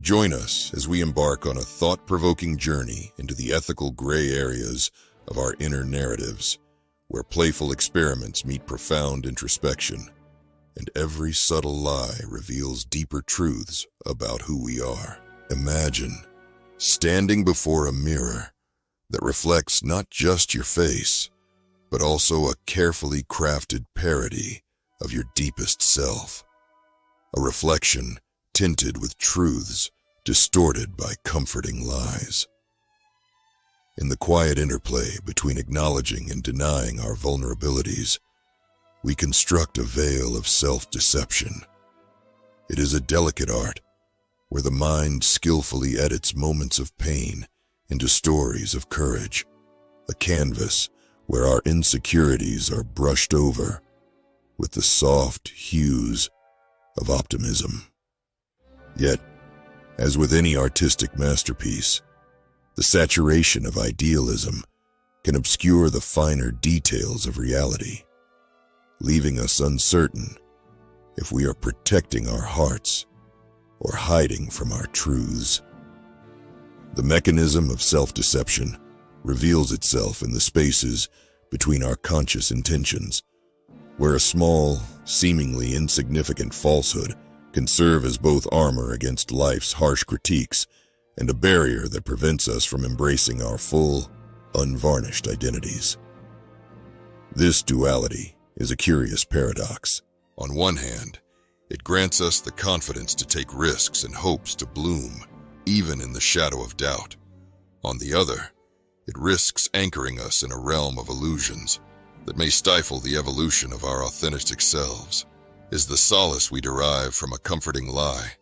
Join us as we embark on a thought-provoking journey into the ethical gray areas of our inner narratives, where playful experiments meet profound introspection, and every subtle lie reveals deeper truths about who we are. Imagine standing before a mirror that reflects not just your face, but also a carefully crafted parody of your deepest self. A reflection tinted with truths distorted by comforting lies. In the quiet interplay between acknowledging and denying our vulnerabilities, we construct a veil of self-deception. It is a delicate art where the mind skillfully edits moments of pain into stories of courage, a canvas where our insecurities are brushed over with the soft hues of optimism. Yet, as with any artistic masterpiece, the saturation of idealism can obscure the finer details of reality, leaving us uncertain if we are protecting our hearts or hiding from our truths. The mechanism of self-deception reveals itself in the spaces between our conscious intentions, where a small, seemingly insignificant falsehood can serve as both armor against life's harsh critiques and a barrier that prevents us from embracing our full, unvarnished identities. This duality is a curious paradox. On one hand, it grants us the confidence to take risks and hopes to bloom, even in the shadow of doubt. On the other, it risks anchoring us in a realm of illusions that may stifle the evolution of our authentic selves. Is the solace we derive from a comforting lie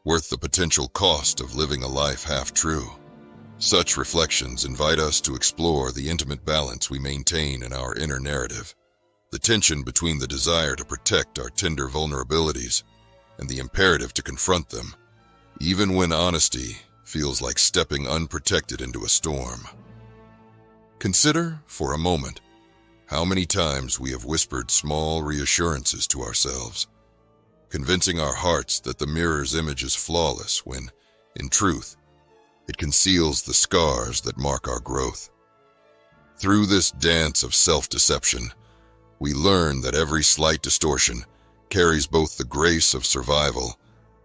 worth the potential cost of living a life half-true? Such reflections invite us to explore the intimate balance we maintain in our inner narrative, the tension between the desire to protect our tender vulnerabilities and the imperative to confront them, even when honesty feels like stepping unprotected into a storm. Consider, for a moment, how many times we have whispered small reassurances to ourselves, convincing our hearts that the mirror's image is flawless when, in truth, it conceals the scars that mark our growth. Through this dance of self-deception, we learn that every slight distortion carries both the grace of survival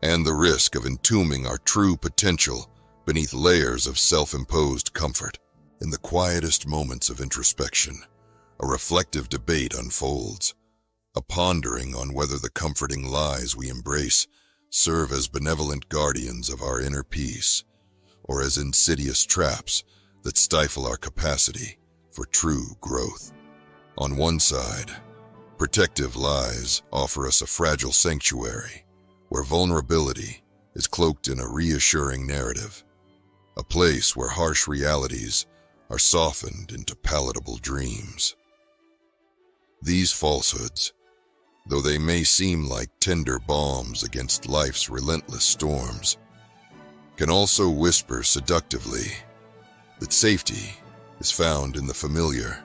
and the risk of entombing our true potential beneath layers of self-imposed comfort. In the quietest moments of introspection, a reflective debate unfolds, a pondering on whether the comforting lies we embrace serve as benevolent guardians of our inner peace, or as insidious traps that stifle our capacity for true growth. On one side, protective lies offer us a fragile sanctuary where vulnerability is cloaked in a reassuring narrative, a place where harsh realities are softened into palatable dreams. These falsehoods, though they may seem like tender balms against life's relentless storms, can also whisper seductively that safety is found in the familiar,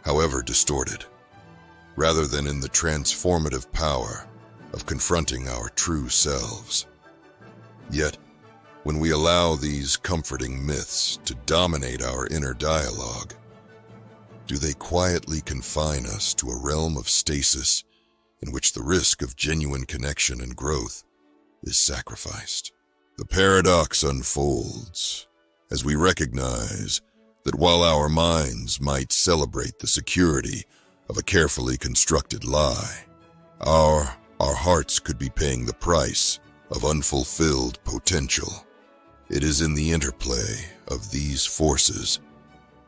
however distorted, rather than in the transformative power of confronting our true selves. Yet, when we allow these comforting myths to dominate our inner dialogue, do they quietly confine us to a realm of stasis in which the risk of genuine connection and growth is sacrificed? The paradox unfolds as we recognize that while our minds might celebrate the security of a carefully constructed lie, our hearts could be paying the price of unfulfilled potential. It is in the interplay of these forces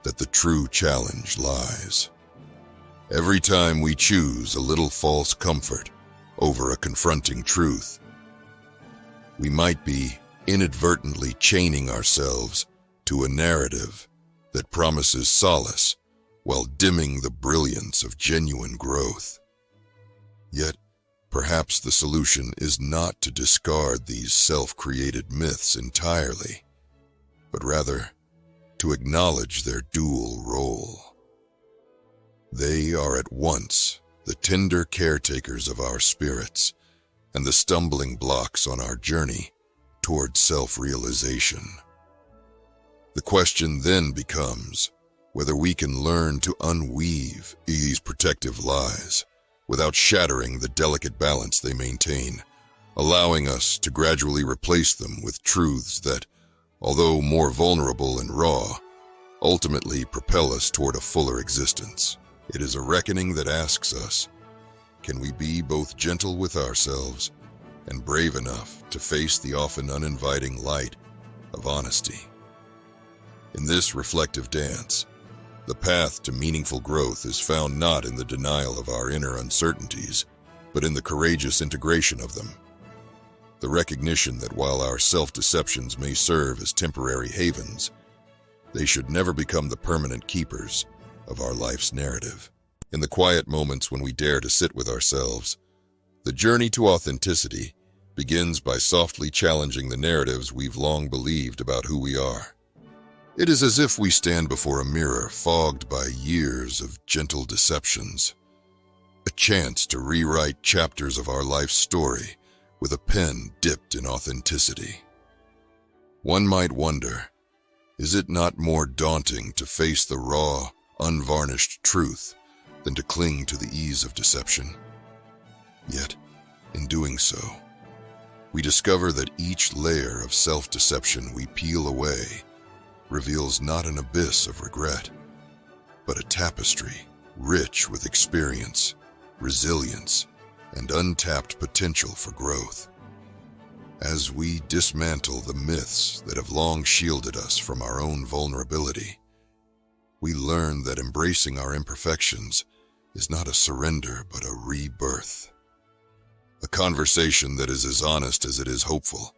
that the true challenge lies. Every time we choose a little false comfort over a confronting truth, we might be inadvertently chaining ourselves to a narrative that promises solace while dimming the brilliance of genuine growth. Yet, perhaps the solution is not to discard these self-created myths entirely, but rather to acknowledge their dual role. They are at once the tender caretakers of our spirits and the stumbling blocks on our journey toward self-realization. The question then becomes whether we can learn to unweave these protective lies without shattering the delicate balance they maintain, allowing us to gradually replace them with truths that, although more vulnerable and raw, ultimately propel us toward a fuller existence. It is a reckoning that asks us, can we be both gentle with ourselves and brave enough to face the often uninviting light of honesty? In this reflective dance, the path to meaningful growth is found not in the denial of our inner uncertainties, but in the courageous integration of them. The recognition that while our self-deceptions may serve as temporary havens, they should never become the permanent keepers of our life's narrative. In the quiet moments when we dare to sit with ourselves, the journey to authenticity begins by softly challenging the narratives we've long believed about who we are. It is as if we stand before a mirror fogged by years of gentle deceptions, a chance to rewrite chapters of our life's story with a pen dipped in authenticity. One might wonder, is it not more daunting to face the raw, unvarnished truth than to cling to the ease of deception? Yet, in doing so, we discover that each layer of self-deception we peel away reveals not an abyss of regret, but a tapestry rich with experience, resilience, and untapped potential for growth. As we dismantle the myths that have long shielded us from our own vulnerability, we learn that embracing our imperfections is not a surrender but a rebirth. A conversation that is as honest as it is hopeful,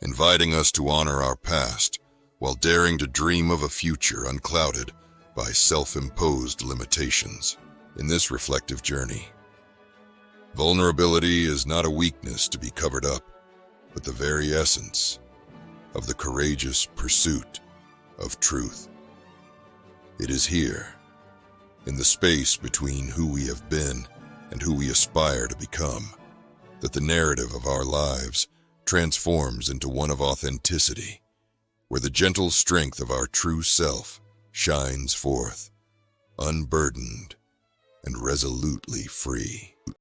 inviting us to honor our past while daring to dream of a future unclouded by self-imposed limitations. In this reflective journey, vulnerability is not a weakness to be covered up, but the very essence of the courageous pursuit of truth. It is here, in the space between who we have been and who we aspire to become, that the narrative of our lives transforms into one of authenticity, where the gentle strength of our true self shines forth, unburdened and resolutely free.